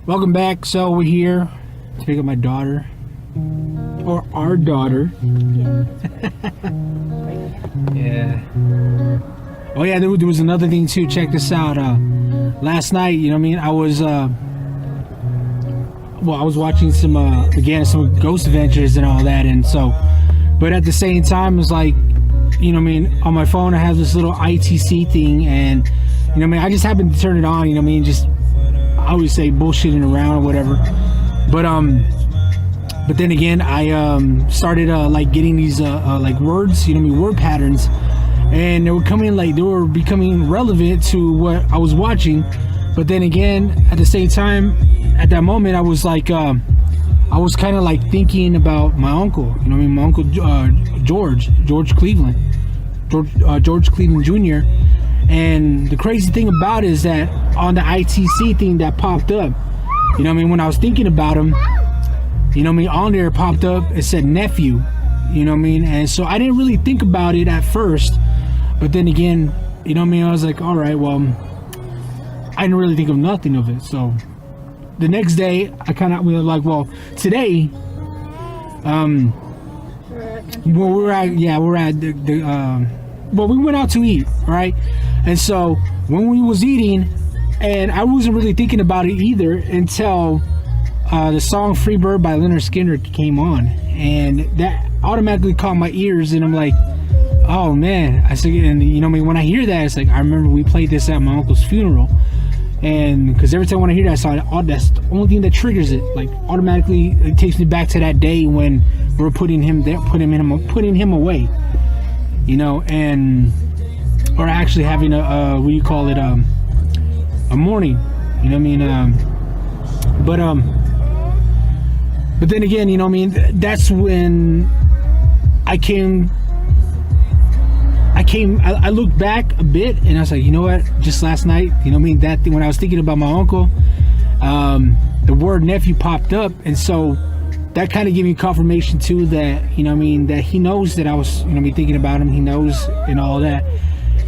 Welcome back. So we're here to pick up my daughter, or our daughter. Yeah. Oh yeah, there was another thing too. Check this out. Last night, you know what I mean, I was watching some Ghost Adventures and all that, and so, but at the same time, it's like, you know what I mean, on my phone I have this little ITC thing, and you know what I mean, I just happened to turn it on, you know what I mean, just, I always say bullshitting around or whatever, but then again, I started like getting these like words, you know what I mean, word patterns, and they were becoming relevant to what I was watching. But then again, at the same time, at that moment, I was like, I was kind of like thinking about my uncle, you know what I mean, my uncle George Cleveland Jr. And the crazy thing about it is that on the ITC thing that popped up, you know what I mean, when I was thinking about him, you know what I mean, on there it popped up, it said nephew, you know what I mean, and so I didn't really think about it at first, but then again, you know what I mean, I was like, all right, well, I didn't really think of nothing of it. So the next day, I kind of was like, well, today, we went out to eat, right? And so when we was eating, and I wasn't really thinking about it either until the song "Free Bird" by Leonard Skinner came on, and that automatically caught my ears, and I'm like, oh man, I said, and you know what I mean, when I hear that, it's like, I remember we played this at my uncle's funeral. And because every time when I hear that song, that's the only thing that triggers it. Like automatically, it takes me back to that day when we were putting him away, you know, and or actually having a what do you call it, a mourning, you know what I mean, but then again, you know what I mean, that's when I looked back a bit, and I was like, you know what, just last night, you know what I mean, that thing, when I was thinking about my uncle, the word nephew popped up, and so that kind of gave me confirmation too that, you know what I mean, that he knows that I was, you know what I mean, thinking about him, he knows, and all that,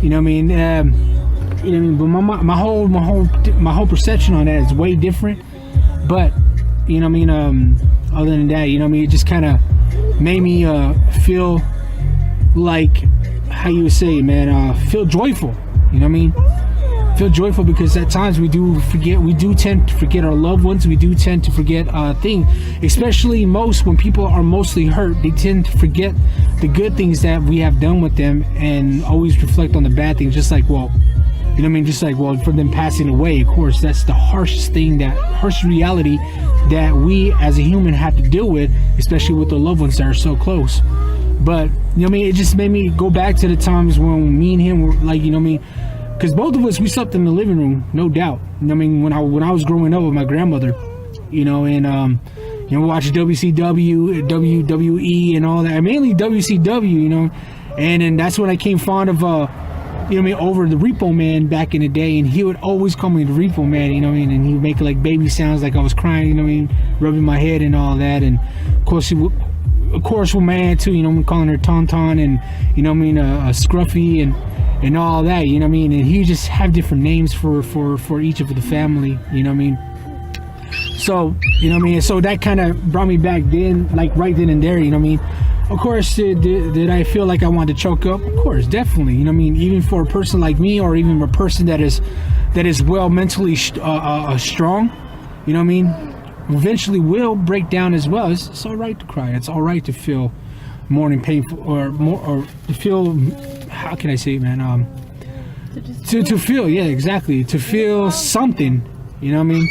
you know what I mean, you know what I mean, but my whole perception on that is way different, but, you know what I mean, other than that, you know what I mean, it just kind of made me feel like, how you would say, man, feel joyful, you know what I mean, feel joyful, because at times we do tend to forget our loved ones, we do tend to forget things, especially when people are mostly hurt, they tend to forget the good things that we have done with them and always reflect on the bad things, just like, well, you know what I mean, just like, well, for them passing away, of course, that's the harsh reality that we as a human have to deal with, especially with the loved ones that are so close. But, you know what I mean, it just made me go back to the times when me and him were like, you know what I mean, because both of us, we slept in the living room, no doubt. You know what I mean, when I was growing up with my grandmother, you know, and, you know, watching WCW, WWE and all that, mainly WCW, you know, and then that's when I came fond of, you know what I mean, over the Repo Man back in the day, and he would always call me the Repo Man, you know what I mean, and he would make like baby sounds like I was crying, you know what I mean, rubbing my head and all that, and of course with my aunt too, you know, I'm calling her Tauntaun, and you know what I mean, Scruffy and all that, you know what I mean, and he just have different names for each of the family, you know what I mean. So, you know what I mean, so that kind of brought me back then, like right then and there, you know what I mean. Of course, did I feel like I wanted to choke up? Of course, definitely, you know what I mean, even for a person like me, or even a person that is well mentally strong, you know what I mean, eventually will break down as well. It's all right to cry. It's all right to feel mourning, painful, or to feel, how can I say it, man? To feel, yeah, exactly. To feel something, you know what I mean?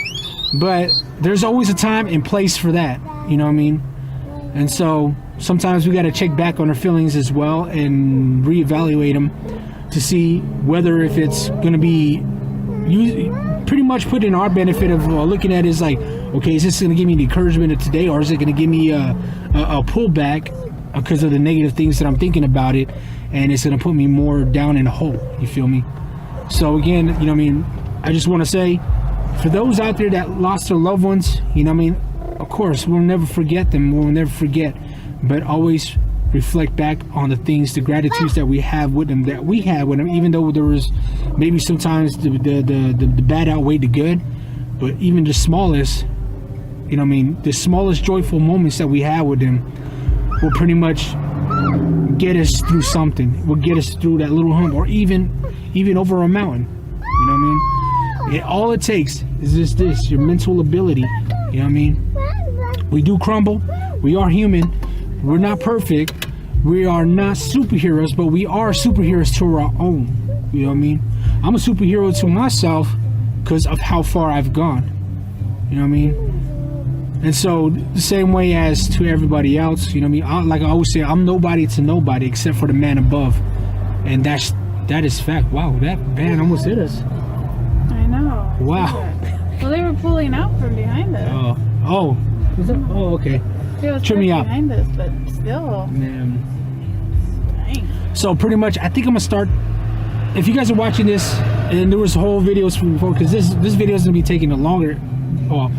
But there's always a time and place for that, you know what I mean? And so sometimes we got to check back on our feelings as well and reevaluate them to see whether if it's going to be pretty much put in our benefit of looking at it as like, okay, is this going to give me the encouragement of today, or is it going to give me a pullback because of the negative things that I'm thinking about it, and it's going to put me more down in a hole, you feel me? So again, you know what I mean, I just want to say, for those out there that lost their loved ones, you know what I mean, of course, we'll never forget them, we'll never forget, but always reflect back on the things, the gratitudes that we have with them, that we had with them, even though there was maybe sometimes the bad outweighed the good. but even the smallest, you know what I mean, the smallest joyful moments that we have with them will pretty much get us through something, will get us through that little hump, or even over a mountain. You know what I mean? All it takes is just this, your mental ability. You know what I mean? We do crumble. We are human. We're not perfect. We are not superheroes, but we are superheroes to our own. You know what I mean? I'm a superhero to myself because of how far I've gone. You know what I mean? And so the same way as to everybody else, you know what I mean? Like I always say, I'm nobody to nobody except for the man above. And that is fact. Wow, that van almost hit us. I know. Wow. Well, they were pulling out from behind us. Oh, was that? Oh, okay. It was Trim me out. behind us, but still. Man. Dang. So pretty much, I think I'm gonna start. If you guys are watching this, and there was whole videos from before, because this video is gonna be taking a longer. Well,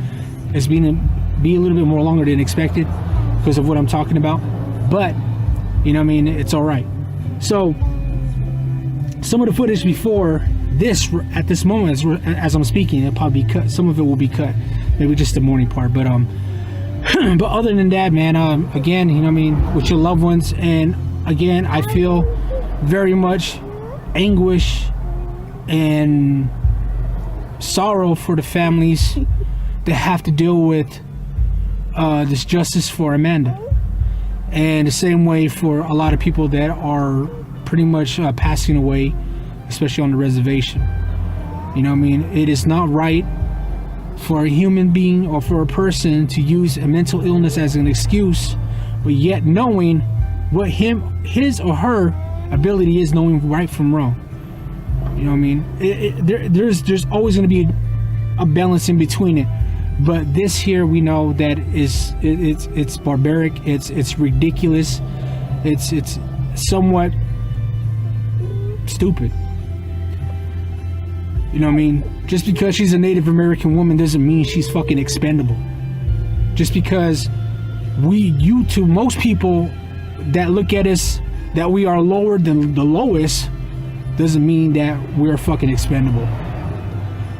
it's be a little bit more longer than expected because of what I'm talking about. But you know what I mean, it's all right. So some of the footage before this, at this moment, as I'm speaking, it'll probably be cut. Some of it will be cut, maybe just the morning part. But but other than that, man, again, you know what I mean, with your loved ones, and again, I feel very much anguish and sorrow for the families that have to deal with this justice for Amanda, and the same way for a lot of people that are pretty much passing away, especially on the reservation. You know what I mean? It is not right for a human being or for a person to use a mental illness as an excuse, but yet knowing what his or her ability is, knowing right from wrong. You know what I mean? There's always going to be a balance in between it. But this here, we know that it's barbaric, it's ridiculous, it's somewhat stupid. You know what I mean? Just because she's a Native American woman doesn't mean she's fucking expendable. Just because to most people that look at us, that we are lower than the lowest, doesn't mean that we're fucking expendable.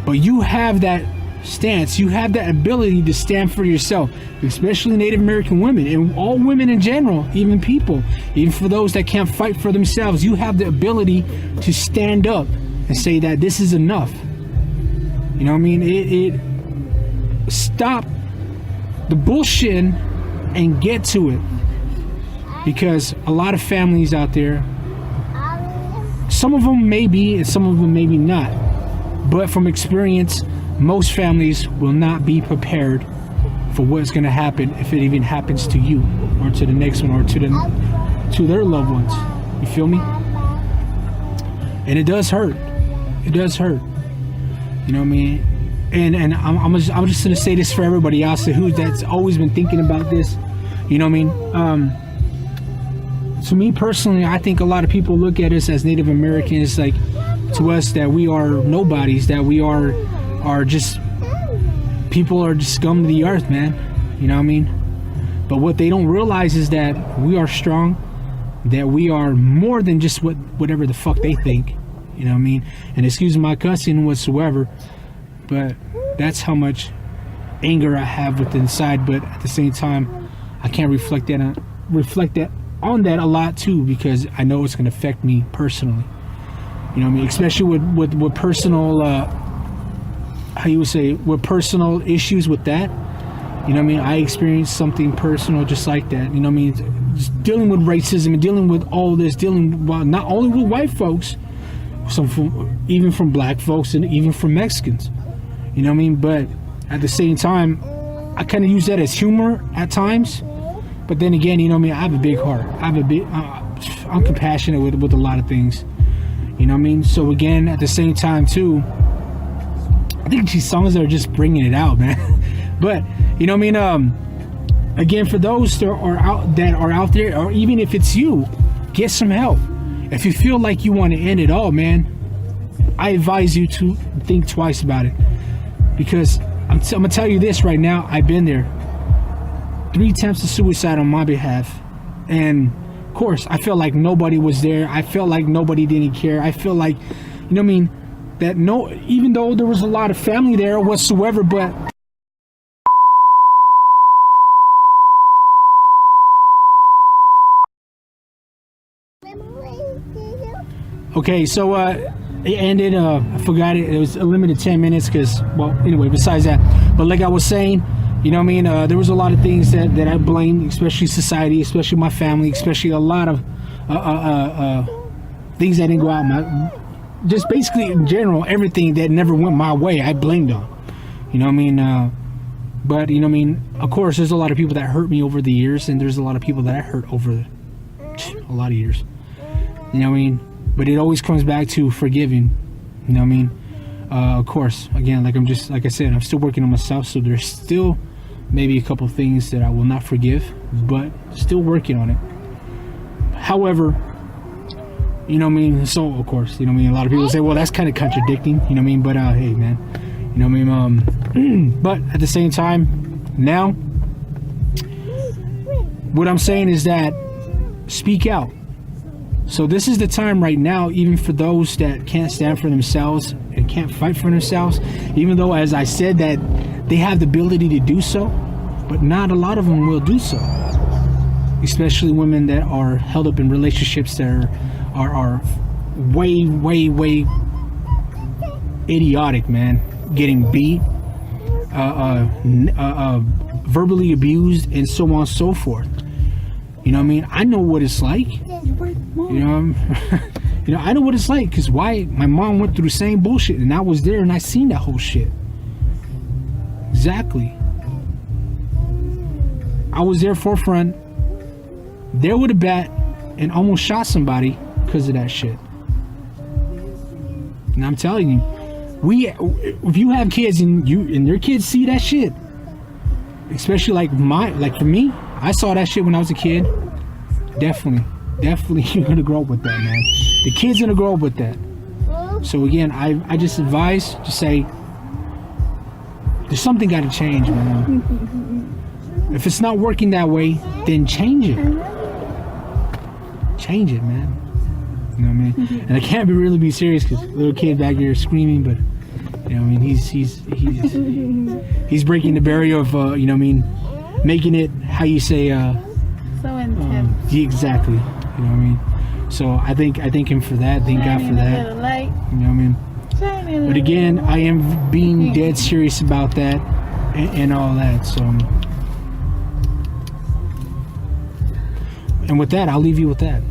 But you have that stance, you have that ability to stand for yourself, especially Native American women, and all women in general, even for those that can't fight for themselves. You have the ability to stand up and say that this is enough. You know what I mean? Stop the bullshitting and get to it. Because a lot of families out there, some of them may be and some of them maybe not, but from experience, most families will not be prepared for what's going to happen if it even happens to you or to the next one or to their loved ones. You feel me? And it does hurt. It does hurt. You know what I mean? And I'm just gonna say this for everybody else that's always been thinking about this. You know what I mean? To me personally, I think a lot of people look at us as Native Americans, like to us that we are nobodies, that we are just people, are just scum of the earth, man. You know what I mean? But what they don't realize is that we are strong, that we are more than just whatever the fuck they think. You know what I mean? And excuse my cussing whatsoever, but that's how much anger I have within inside. But at the same time, I can't reflect that on that a lot too, because I know it's gonna affect me personally. You know what I mean? Especially with personal with personal issues with that. You know what I mean? I experienced something personal just like that. You know what I mean? Just dealing with racism and dealing with all this, not only with white folks, even from black folks and even from Mexicans. You know what I mean? But at the same time, I kind of use that as humor at times. But then again, you know what I mean? I have a big heart. I'm compassionate with a lot of things. You know what I mean? So again, at the same time too, I think these songs are just bringing it out, man. But you know what I mean? Again, for those that are out there, or even if it's you, get some help. If you feel like you want to end it all, man, I advise you to think twice about it. Because I'm gonna tell you this right now, I've been there. 3 attempts of suicide on my behalf, and of course I felt like nobody was there. I felt like nobody didn't care. I feel like, you know what I mean, that no, even though there was a lot of family there whatsoever, but okay, so it ended. I forgot it. It was a limited 10 minutes because, well, anyway. Besides that, but like I was saying, you know what I mean. There was a lot of things that I blamed, especially society, especially my family, especially a lot of things that didn't go out my. Just basically in general, everything that never went my way, I blamed on. You know what I mean. But you know what I mean. Of course, there's a lot of people that hurt me over the years, and there's a lot of people that I hurt over a lot of years. You know what I mean. But it always comes back to forgiving. You know what I mean? Of course, again, like I said, I'm still working on myself, so there's still maybe a couple things that I will not forgive, but still working on it. However, you know what I mean? So, of course, you know what I mean? A lot of people say, well, that's kind of contradicting, you know what I mean? But, hey, man, you know what I mean? But at the same time, now, what I'm saying is that speak out. So this is the time right now, even for those that can't stand for themselves and can't fight for themselves, even though, as I said, that they have the ability to do so, but not a lot of them will do so. Especially women that are held up in relationships that are way, way, way idiotic, man. Getting beat, verbally abused, and so on and so forth. You know what I mean? I know what it's like. You know, you know, I know what it's like because why my mom went through the same bullshit, and I was there and I seen that whole shit. Exactly. I was there forefront, there with a bat, and almost shot somebody because of that shit. And I'm telling you, if you have kids and your kids see that shit, especially like for me, I saw that shit when I was a kid. Definitely you're gonna grow up with that, man. The kid's gonna grow up with that. So again, I just advise to say there's something gotta change, man. If it's not working that way, then change it. Change it, man. You know what I mean? And I can't really be serious because little kid back here screaming, but you know what I mean, he's breaking the barrier of you know what I mean, making it how you say so intense. Exactly. You know what I mean? So I thank him for that. Thank God for that. Light. You know what I mean? But again, I am being dead serious about that and all that. So, and with that, I'll leave you with that.